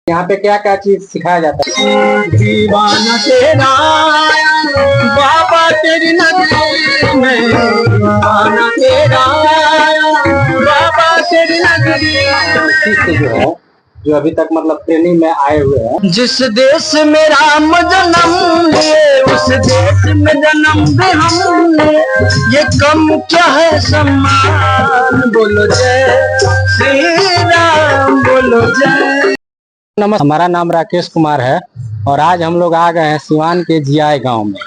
यहाँ पे क्या क्या चीज सिखाया जाता है? दीवाना तेरा बाबा तेरी नगरी में, दीवाना तेरा बाबा तेरी नगरी से जो है जो अभी तक मतलब ट्रेनिंग में आए हुए हैं। जिस देश में राम जन्म लिए उस देश में जन्म दे हमने, ये कम क्या है सम्मान, बोलो जय श्री राम, बोलो जय। नमस्कार, हमारा नाम राकेश कुमार है और आज हम लोग आ गए हैं सिवान के जियाए गांव में।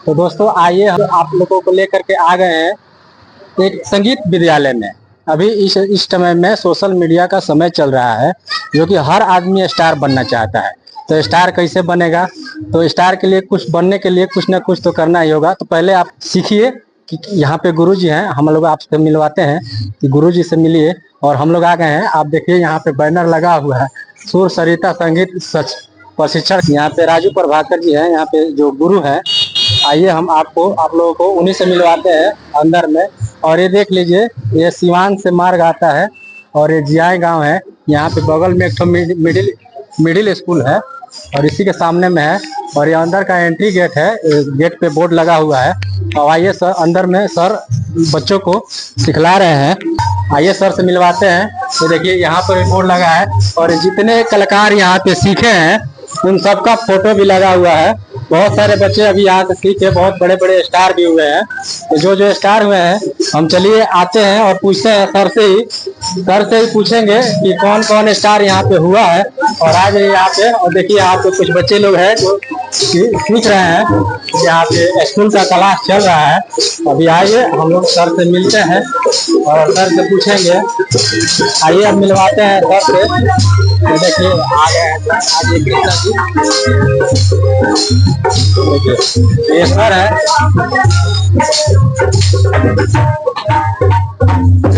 तो दोस्तों आइए हम आप लोगों को लेकर के आ गए हैं एक संगीत विद्यालय में। अभी इस समय में सोशल मीडिया का समय चल रहा है, जो कि हर आदमी स्टार बनना चाहता है। तो स्टार कैसे बनेगा? तो स्टार के लिए कुछ बनने के लिए कुछ ना कुछ तो करना ही होगा। तो पहले आप सीखिए कि यहाँ पे गुरुजी हैं, हम लोग आपसे मिलवाते हैं कि गुरुजी से मिलिए। और हम लोग आ गए हैं, आप देखिए यहाँ पे बैनर लगा हुआ है, सुर सरिता संगीत प्रशिक्षण। यहाँ पे राजू प्रभाकर जी हैं, यहाँ पे जो गुरु हैं। आइए हम आप लोगों को उन्हीं से मिलवाते हैं अंदर में। और ये देख लीजिए, ये सिवान से मार्ग आता है और ये जियाए गांव है। यहाँ पे बगल में एक तो मिडिल स्कूल है और इसी के सामने में है। और ये अंदर का एंट्री गेट है, गेट पे बोर्ड लगा हुआ है। और आइए सर, अंदर में सर बच्चों को सिखला रहे हैं। आइए सर से मिलवाते हैं। तो देखिए यहाँ पर बोर्ड लगा है और जितने कलाकार यहाँ पे सीखे हैं उन सबका फोटो भी लगा हुआ है। बहुत सारे बच्चे अभी यहाँ से सीखे, बहुत बड़े बड़े स्टार भी हुए हैं। तो जो स्टार हुए हैं, हम चलिए आते हैं और पूछते हैं सर से ही पूछेंगे कि कौन कौन स्टार यहाँ पे हुआ है। और आज यहाँ पे और देखिए यहाँ पे कुछ बच्चे लोग हैं जो सीख रहे हैं। यहाँ पे स्कूल का क्लास चल रहा है। अभी आइए हम लोग सर से मिलते हैं और सर से पूछेंगे। आइए अब मिलवाते हैं सर से। तो देखिए आ गए हैं आज ये सर है,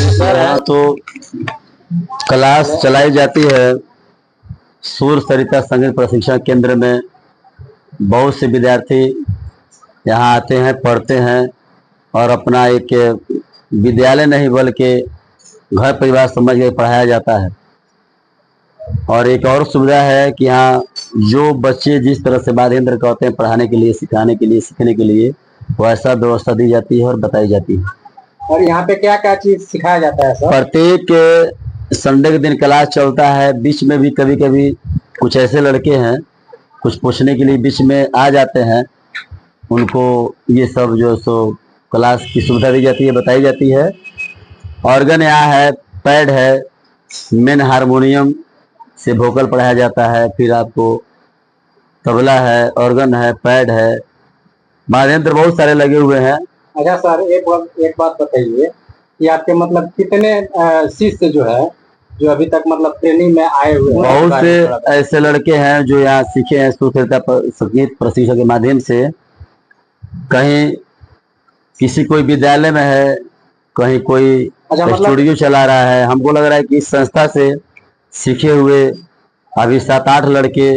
सर है। तो क्लास चलाई जाती है सुर सरिता संगीत प्रशिक्षण केंद्र में। बहुत से विद्यार्थी यहाँ आते हैं, पढ़ते हैं और अपना एक विद्यालय नहीं बल्कि घर परिवार समझ के पढ़ाया जाता है। और एक और सुविधा है कि यहाँ जो बच्चे जिस तरह से बाध्यंत्र करते हैं पढ़ाने के लिए, सिखाने के लिए, सीखने के लिए, वैसा व्यवस्था दी जाती है और बताई जाती है। और यहाँ पे क्या क्या चीज सिखाया जाता है सर? प्रत्येक संडे के दिन क्लास चलता है। बीच में भी कभी कभी कुछ ऐसे लड़के हैं कुछ पूछने के लिए बीच में आ जाते हैं, उनको ये सब जो सो क्लास की सुविधा दी जाती है, बताई जाती है। ऑर्गन यहाँ है, पैड है, मेन हारमोनियम से वोकल पढ़ाया जाता है। फिर आपको तबला है, ऑर्गन है, पैड है, वाद्ययंत्र बहुत सारे लगे हुए हैं। अच्छा सर, एक बात बताइए कि आपके मतलब कितने शिष्य जो है जो अभी तक मतलब ट्रेनिंग में आए हुए हैं? बहुत से ऐसे लड़के हैं जो यहाँ सीखे हैं सुरता संगीत प्रशिक्षण के माध्यम से। कहीं किसी कोई विद्यालय में है, कहीं कोई स्टूडियो चला रहा है। हमको लग रहा है कि इस संस्था से सीखे हुए अभी 7-8 लड़के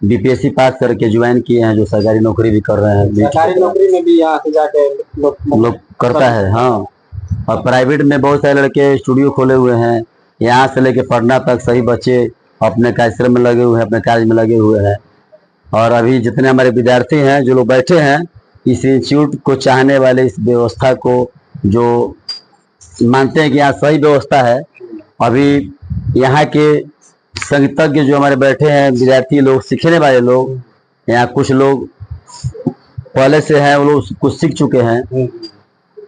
बीपीएससी पास करके ज्वाइन किए हैं, जो सरकारी नौकरी भी कर रहे हैं। सरकारी नौकरी में भी यहाँ से जाके लोग करता है। हाँ, और प्राइवेट में बहुत सारे लड़के स्टूडियो खोले हुए हैं। यहाँ से लेके पटना तक सभी बच्चे अपने कार्यक्रम में लगे हुए हैं, अपने कार्य में लगे हुए हैं। और अभी जितने हमारे विद्यार्थी हैं जो लोग बैठे हैं, इस इंस्टीट्यूट को चाहने वाले, इस व्यवस्था को जो मानते हैं कि यहाँ सही व्यवस्था है। अभी यहाँ के संगीतज्ञ जो हमारे बैठे हैं, विद्यार्थी लोग, सीखने वाले लोग, यहाँ कुछ लोग पहले से हैं, वो लोग कुछ सीख चुके हैं,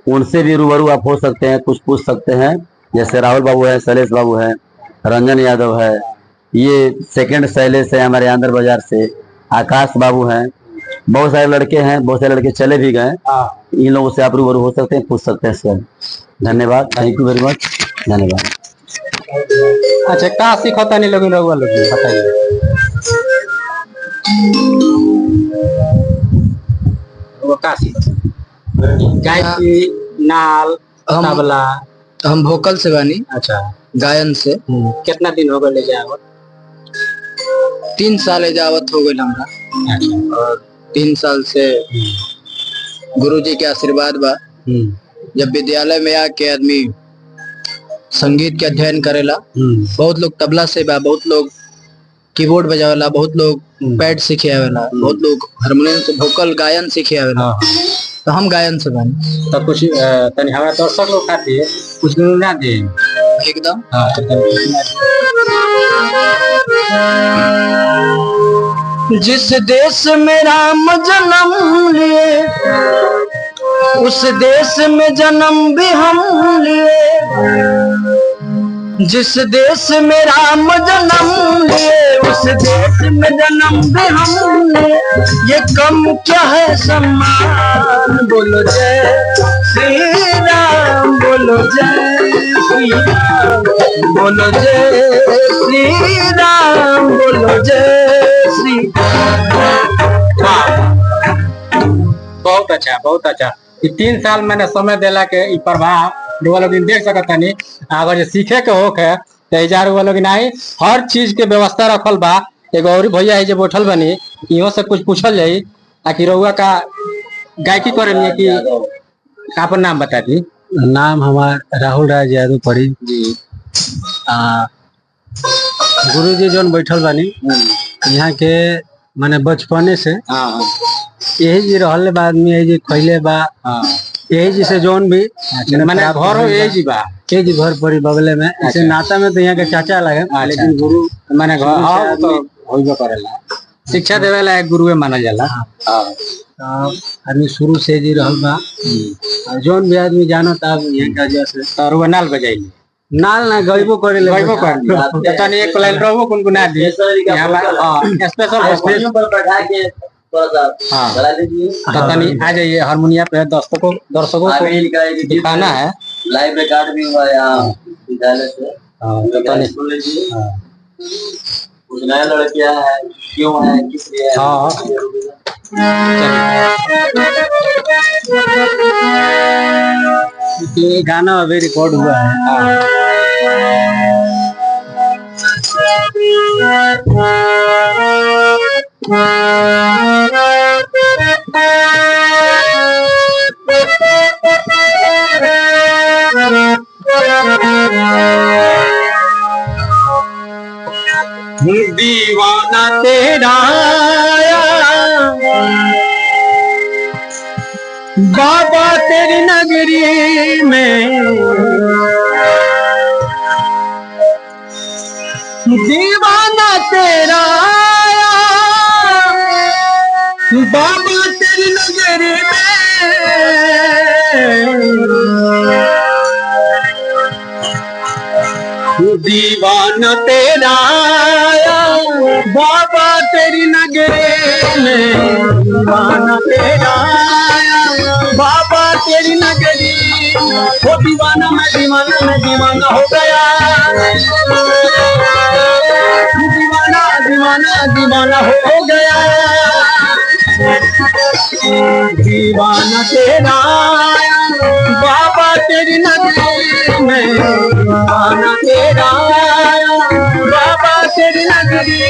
उनसे भी रूबरू आप हो सकते हैं, कुछ पूछ सकते हैं। जैसे राहुल बाबू है, शैलेश बाबू है, रंजन यादव है, ये सेकंड शैलेश है हमारे आंध्र बाजार से, आकाश बाबू हैं, बहुत सारे लड़के हैं, बहुत सारे लड़के चले भी गए। इन लोगों से आप रूबरू हो सकते हैं, पूछ सकते हैं सर। धन्यवाद, थैंक यू वेरी मच, धन्यवाद। अच्छा, कहाँ सीखता नहीं लोग बताइए? वो काशी गायकी, नाल, तबला। हम वोकल से बानी। अच्छा, गायन से। कितना दिन हो गए ले जाओ? 3 साल एजावत हो गए हमरा। और 3 साल से गुरुजी के आशीर्वाद बा। जब विद्यालय में आके आदमी संगीत के अध्ययन करेला, बहुत लोग तबला से बा, बहुत लोग कीबोर्ड बजावेला, बहुत लोग पैड सीखे आवेला, बहुत लोग हारमोनियम से वोकल गायन सीखे आवेला। तो हम गायन से बने। तो कुछ तनी हमारा दर्शक लोग खातिर कुछ गुनगुना दे एकदम। हाँ तो तनी गुनगुना दे। जिस देश में राम जन्म लिए उस देश में जन्म भी हम लिए। जिस देश में राम जन्म लिए उस देश में जन्म भी हमने। ये कम क्या है सम्मान, बोलो जय श्री राम, बोलो जय श्री राम, बोलो जय श्री राम, बोलो जय श्री राम। बहुत अच्छा बहुत अच्छा। 3 साल मैंने समय देला के ई प्रभाव लोग देख सकता नहीं। अगर जे सीखे के होक है तो हजार लोग आई हर चीज के व्यवस्था रखल बा। एगो और भैया है जो बैठल बनी इहो से कुछ पूछल जाई। आखिर रउआ का गायकी करे लिए कि आपन नाम बता दी। नाम हमार राहुल राज यादव पड़ी जी। गुरु जी जोन बैठल बानी यहाँ के माने बचपने से हाँ यही जी रहल बा आदमी, यही जी खैले बा, हाँ यही जी से जोन भी मैंने घर हो यही जी बा, यही जी घर पड़ी बगले में। इसे नाता में तो यहाँ के चाचा लगे, लेकिन गुरु मैंने घर हाँ तो होइबे करेला। शिक्षा देवेला एक गुरुए मानल जाला। आदमी शुरू से जी रहल बा। जोन भी आदमी जानो तब यहाँ का जैसे और नाल बजाइले नाल ना गइबो करे ले गइबो कर तनी एक लाइन रहबो गुनगुना दी। हां स्पेशल पर बैठा के हाँ तो तनी आ जाइए हारमोनिया पे दर्शकों को दिखाना है। लाइव रिकॉर्ड भी हुआ यहाँ विद्यालय से। तो तनी कुछ नया लड़कियां है, क्यों है, किस लिए है। हाँ ये गाना अभी रिकॉर्ड हुआ है। दीवाना तेरा बाबा तेरी नगरी में, दीवाना तेरा बाबा तेरी नगरी में, दीवाना तेरा बाबा तेरी नगरी में, दीवाना तेरा बाबा तेरी नगरी। वो दीवाना मैं दीवाना हो गया। दीवाना दीवाना दीवाना हो गया। दीवाना तेरा बाबा तेरी नगरी में, दीवाना तेरा बाबा तेरी नगरी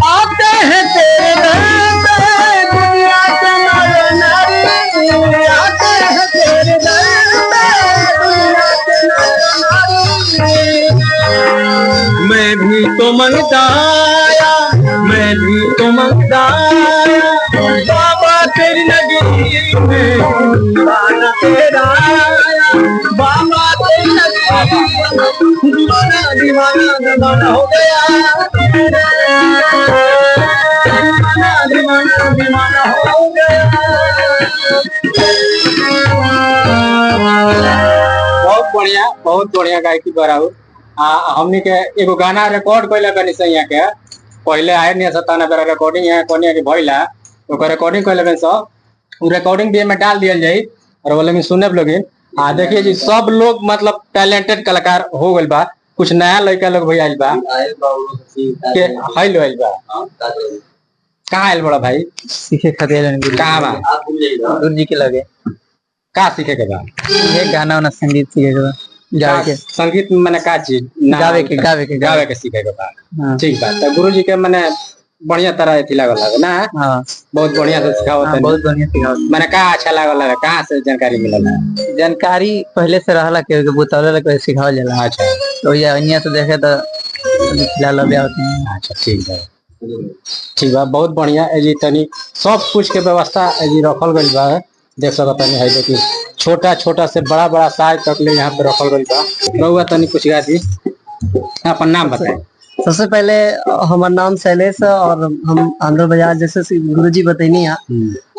आते हैं तेरे दुनिया के नर नारी, आते हैं तेरे दुनिया के नर नारी। मैं भी तो मंगताया, मैं भी तो मंगताया बाबा तेरी नगरी में, दीवाना तेरा बाबा तेरी नगरी। दीवाना दीवाना दीवाना हो गया। दीवाना दीवाना दीवाना हो गया। बहुत बढ़िया गायकी बराबर। हमनी के एगो गाना रिकॉर्ड कैले बनी से यहाँ के पहले आए नहीं सताना बेरा रिकॉर्डिंग यहाँ कोनिया के भइला ओकर रिकॉर्डिंग कैले बनी सब। उ रिकॉर्डिंग भी में डाल दिया जाई और वो लोग सुने लोगिन। देखिए जी सब लोग मतलब टैलेंटेड कलाकार हो गइल बा। कुछ नया लड़का लोग भी आइल बा के हाइल आइल बा। कहाँ आइल बड़ा भाई सीखे खातिर कहाँ बा गुरु जी के लगे का सीखे के बा? ये गाना वाना संगीत सीखे के बा, गावे के संगीत माने का चीज गावे के सीखे के बा। ठीक बा। तो गुरु जी के माने बढ़िया तरह थी लागल है ना। हाँ बहुत बढ़िया से सिखावत है। बहुत बढ़िया सिखावत। मैंने कहा अच्छा लागल है, कहाँ से जानकारी मिलल है? जानकारी पहले से रहला के बतावले के सिखावल जाला। अच्छा तो ये अन्य से देखे तो फिलहाल अभी आवत नहीं। अच्छा ठीक है, ठीक बा, बहुत बढ़िया। जी तनी सब कुछ के व्यवस्था जी रखल गइल बा। देख सकत तनी है कि छोटा छोटा से बड़ा बड़ा साइज तक ले यहाँ पे रखल गइल बा। रहुआ तनी कुछ गा दी, अपन नाम बताएं। सबसे पहले हमारा नाम शैलेश है और हम आंध्र बाजार जैसे गुरुजी बतैनी है।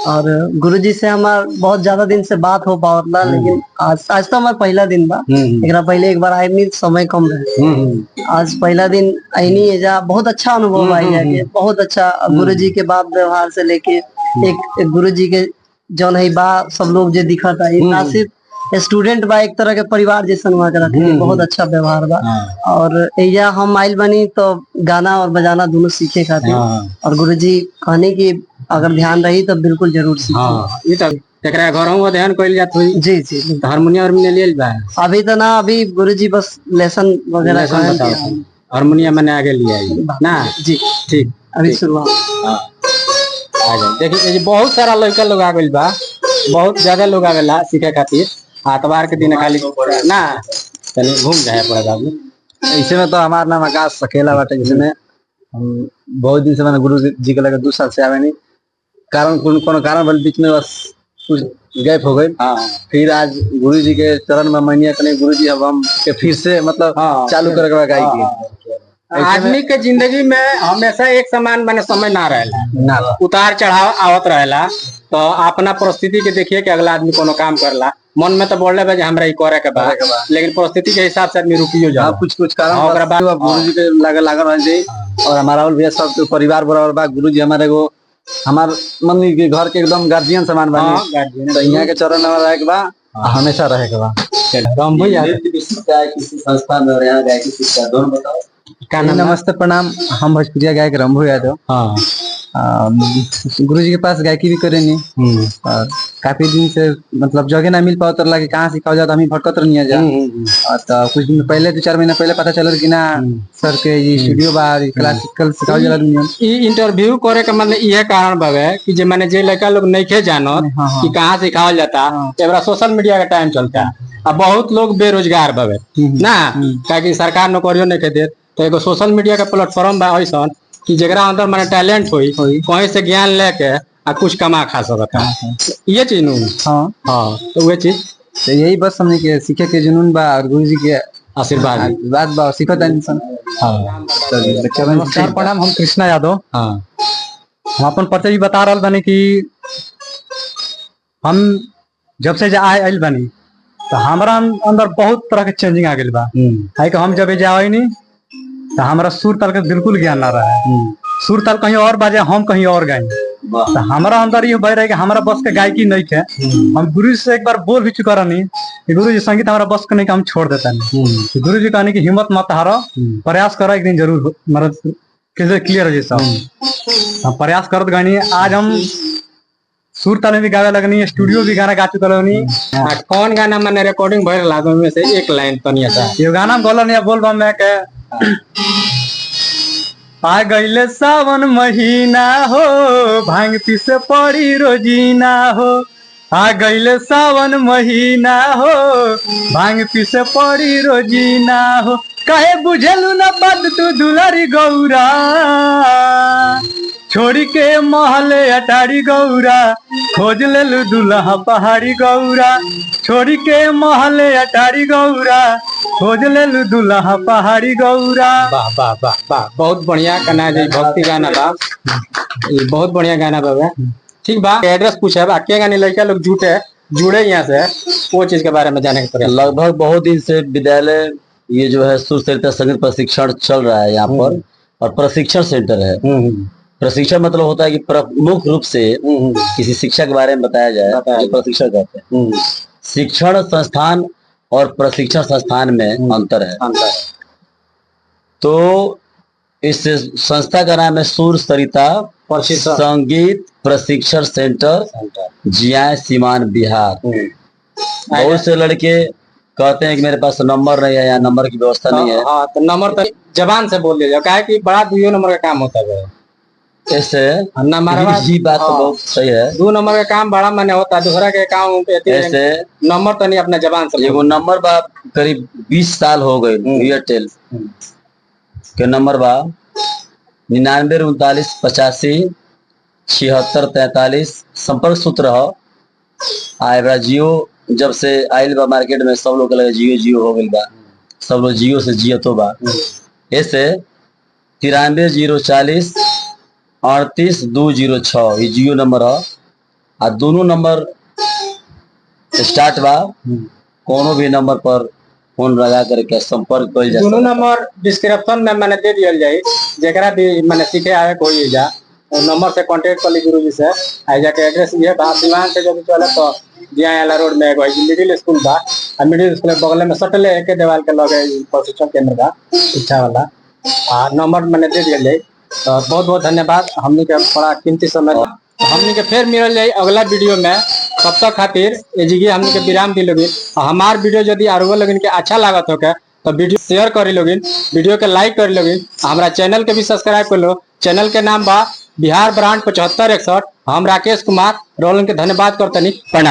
और गुरुजी से हमार बहुत ज्यादा दिन से बात हो पावला, लेकिन आज तो हमारा पहला दिन बा। एकरा पहले एक बार आए नहीं, समय कम रहे। आज पहला दिन आईनी है जा, बहुत अच्छा अनुभव आई जाके, बहुत अच्छा। गुरुजी के बात व्यवहार से लेके एक गुरुजी के जौन है बा सब लोग जो दिखा था, इतना सिर्फ स्टूडेंट बा, एक तरह के परिवार जैसा वहाँ के रखे। बहुत अच्छा व्यवहार बा। और एजा हम आइल बनी तो गाना और बजाना दोनों सीखे खातिर। और गुरुजी कहने की अगर ध्यान रही तो बिल्कुल जरूर सीखे। ये तो एकरा घरों में ध्यान कइल जात होई। जी जी। हारमोनियम ले बा अभी तो ना, अभी गुरुजी बस लेसन वगैरह हारमोनियम मैंने आगे लिया है ना जी। ठीक, अभी शुरुआत। देखिए ये बहुत सारा लड़का लोग आ गइल बा, बहुत ज्यादा लोग आवेला सीखे खातिर। आतवार के दिन खाली ना तनी घूम जाए पड़े बाबू। ऐसे में तो हमारा नाम आकाश अकेला बाटे, जिसमें हम बहुत दिन से मैंने गुरु जी के लगे 2 साल से आवे नहीं। कारण कोनो कारण बीच में बस कुछ गैप हो गई। फिर आज गुरु जी के चरण में मनिया कने गुरु जी अब हम के फिर से मतलब चालू करे गाय की। आदमी के जिंदगी में हमेशा एक समान माने समय ना रहेला, उतार चढ़ाव आवत रहेला। तो अपना परिस्थिति के देखिए कि अगला आदमी कोनो काम करला, मन में तो बोल रहे हमरा ई करे के बा, लेकिन परिस्थिति के हिसाब से आदमी रुकियो जा। कुछ कारण गुरु जी के लागल रह जाई। और हमारा भैया सब परिवार बराबर बा। गुरु जी हमारे को हमार मन के घर के एकदम गार्जियन समान बनी। तो यहाँ के चरण में रहे के बा, हमेशा रहे के बा। राम भैया किसी संस्था में यहाँ गए किसी शिक्षा दोनों बताओ। नमस्ते प्रणाम, हम भोजपुरिया गायक रंभू यादव। गुरु जी के पास गायकी भी करे नहीं। और काफी दिन से मतलब जगह ना मिल पाओ तो लगे कहाँ सिखाओ जाता, हम भटकत नहीं जा। तो कुछ दिन पहले 2-4 महीना पहले पता चल कि ना सर के ये स्टूडियो बार क्लासिकल सिखाओ जाला दुनिया। इंटरव्यू करे का मतलब ये कारण बावे कि जे माने जे लड़का लोग नहीं खे जानत कि कहाँ सिखाओ जाता, एबरा सोशल मीडिया का टाइम चलता। अब बहुत लोग बेरोजगार बावे ना, ताकि सरकार नौकरियों नहीं के दे। तो एगो सोशल मीडिया का प्लेटफॉर्म बा ऐसा कि जरा अंदर माने टैलेंट होई, कहीं से ज्ञान लेके आ कुछ कमा खा सकता। ये चीज नु तो वो चीज तो यही बस हमने के सीखे के जुनून बा और गुरु जी के आशीर्वाद बा सीखत इंसान। नमस्कार प्रणाम, हम कृष्णा यादव। हम अपन परिचय भी बता रहल बानी कि हम जब से आयल बानी तो हमारा अंदर बहुत तरह के चेंजिंग आ गई बा। है कि हम जब जाए नहीं तो हमारा सुर ताल का बिल्कुल ज्ञान ना रहा है। सुर ताल कहीं और बाजे, हम कहीं और गाए। तो हमारा अंदर ये बह रहा है कि हमारा बस के गायकी नहीं है। हम गुरु जी से एक बार बोल भी चुका नहीं कि गुरु जी संगीत हमारा बस का नहीं, हम छोड़ देता नहीं। गुरु जी कहने की हिम्मत मत हारो, प्रयास करो, एक दिन जरूर मतलब क्लियर हो जैसा। हम प्रयास करते गानी। आज हम सुर ताल में भी गावे लगनी, स्टूडियो भी गाना गा चुका लगनी। कौन गाना मैंने रिकॉर्डिंग भर लागो में से एक लाइन तनिया सा ये गाना बोला नहीं बोल बा मैं के आ गईले सावन महीना हो, भांग पी से पड़ी रोजीना हो। आ गईले सावन महीना हो, भांग पी से पड़ी रोजीना हो। कहे बुझलू न बात तू दुलारी गौरा, छोड़ी के महले अटारी गौरा। खोज लेलू दुल्हा पहाड़ी गौरा, छोड़ी के महले अटारी गौरा। खोज लेलू दुल्हा पहाड़ी गौरा। वाह वाह वाह वाह, बहुत बढ़िया गाना है, भक्ति गाना बा। ये बहुत बढ़िया गाना बा। ठीक बा, एड्रेस पूछे बा क्या गाने लड़का लोग जुड़े यहाँ से वो चीज के बारे में जाने के प्रयास। लगभग बहुत दिन से विद्यालय ये जो है सुर सरिता संगीत प्रशिक्षण चल रहा है यहाँ पर, और प्रशिक्षण सेंटर है। प्रशिक्षण मतलब होता है कि प्रमुख रूप से किसी शिक्षा के बारे में बताया जाए, जो प्रशिक्षण कहते हैं। शिक्षण संस्थान और प्रशिक्षण संस्थान में अंतर है। तो इस संस्था का नाम है सुर सरिता संगीत प्रशिक्षण सेंटर, जिया सीमान बिहार। बहुत से लड़के कहते हैं कि मेरे पास नंबर नहीं है, या नंबर की व्यवस्था नहीं है। तो नंबर तो जबान से बोल दिया जाए, क्या है कि बड़ा 2 नंबर का काम होता है। ऐसे नंबर जी बात तो बहुत सही है। 2 नंबर का काम बड़ा माने होता है, दूसरा के काम ऐसे नंबर तो नहीं अपने जबान से एगो नंबर बा करीब 20 साल हो गए एयरटेल के नंबर बा 99 39 85 76 43 संपर्क सूत्र हो। आएगा जियो जब से आयल बा मार्केट में सब लोग लगे जियो जियो हो गई बा, सब लोग जियो से जियो तो बा। ऐसे 93 040 38 206 ये जियो नंबर है। आ दोनों नंबर स्टार्ट बा, कोनो भी नंबर पर फोन लगा करके संपर्क कर जा। दोनों नंबर डिस्क्रिप्शन में मैंने दे दिया जाए, जरा भी मैंने सीखे आए कोई जा नंबर से कांटेक्ट कर ली गुरु जी से। आई जाके एड्रेस ये बा सिवान से जब चले तो जियाला रोड में एगो मिडिल स्कूल बा, मिडिल स्कूल के बगल में सटले एक देवाल के लगे प्रशिक्षण केंद्र बा शिक्षा वाला। नंबर मैंने दे दिया जाए। तो बहुत बहुत धन्यवाद, हमने के बड़ा कीमती समय हमने के फिर मिल जाए अगला वीडियो में। तब तक खातिर ये जगह हमने के विराम दी लोगिन। हमार वीडियो यदि आरो लोगिन के अच्छा लागत हो के तो वीडियो शेयर करी लोगिन, वीडियो के लाइक करी लोगिन, हमारा चैनल के भी सब्सक्राइब कर लो। चैनल के नाम बा बिहार ब्रांड 7561। हम राकेश कुमार रोलन के धन्यवाद करतनी, प्रणाम।